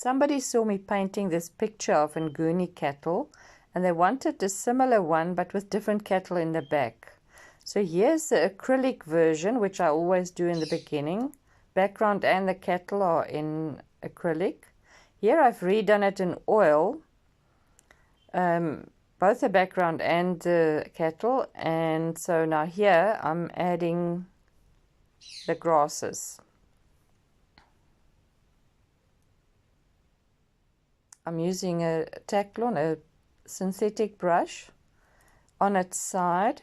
Somebody saw me painting this picture of a Nguni cattle, and they wanted a similar one but with different cattle in the back. So here's the acrylic version, which I always do in the beginning. Background and the cattle are in acrylic. Here I've redone it in oil, both the background and the cattle, and so now here I'm adding the grasses. I'm using a Tacklon, a synthetic brush, on its side,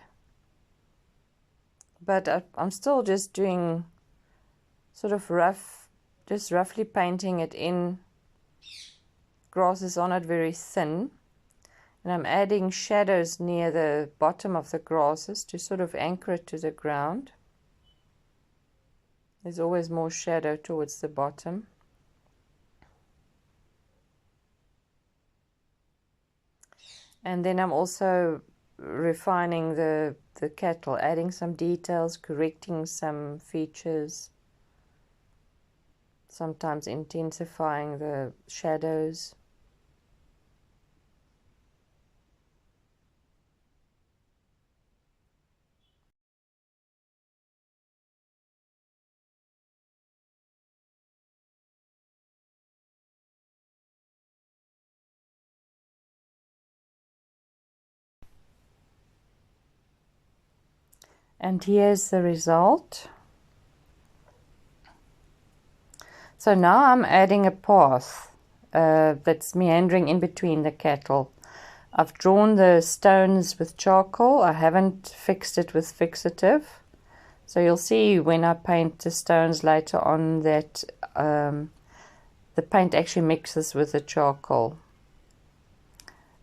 but I'm still just doing sort of rough, just roughly painting it in, grasses on it very thin, and I'm adding shadows near the bottom of the grasses to sort of anchor it to the ground. There's always more shadow towards the bottom. And then I'm also refining the cattle, adding some details, correcting some features, sometimes intensifying the shadows. And here's the result. So now I'm adding a path that's meandering in between the cattle. I've drawn the stones with charcoal. I haven't fixed it with fixative. So you'll see when I paint the stones later on that the paint actually mixes with the charcoal.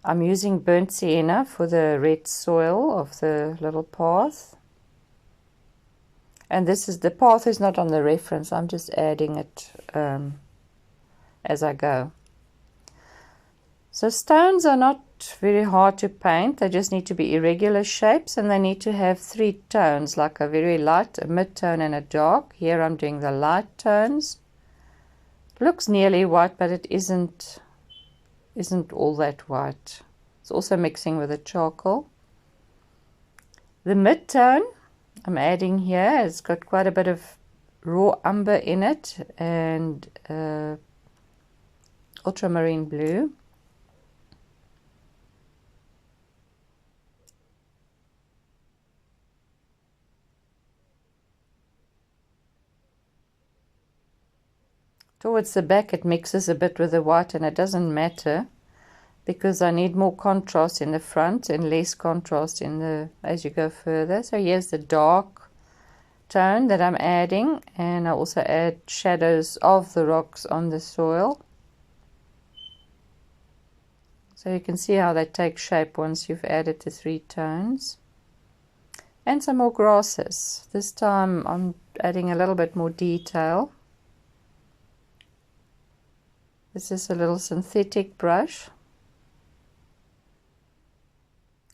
I'm using burnt sienna for the red soil of the little path. And this is, the path is not on the reference, I'm just adding it as I go. So stones are not very hard to paint, they just need to be irregular shapes, and they need to have 3 tones, like a very light, a mid-tone and a dark. Here I'm doing the light tones. It looks nearly white, but it isn't all that white. It's also mixing with the charcoal. The mid-tone I'm adding here, it's got quite a bit of raw umber in it, and ultramarine blue. Towards the back it mixes a bit with the white, and it doesn't matter because I need more contrast in the front and less contrast in the as you go further. So here's the dark tone that I'm adding, and I also add shadows of the rocks on the soil. So you can see how they take shape once you've added the 3 tones. And some more grasses. This time I'm adding a little bit more detail. This is a little synthetic brush.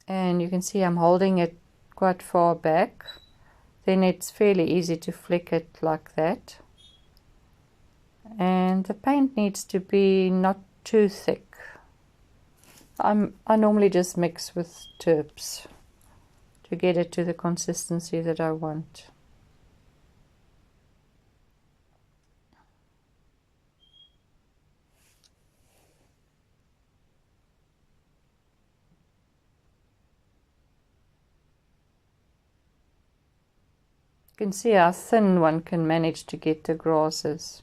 And you can see I'm holding it quite far back. Then it's fairly easy to flick it like that. And the paint needs to be not too thick. I normally just mix with turps to get it to the consistency that I want. You can see how thin one can manage to get the grasses.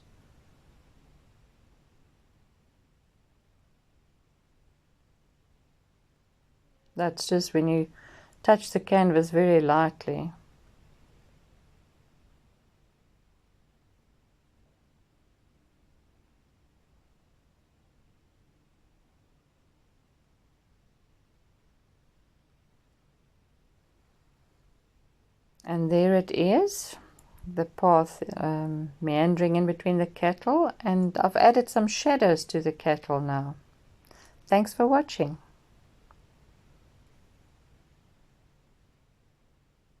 That's just when you touch the canvas very lightly. And there it is, the path meandering in between the cattle, and I've added some shadows to the cattle now. Thanks for watching.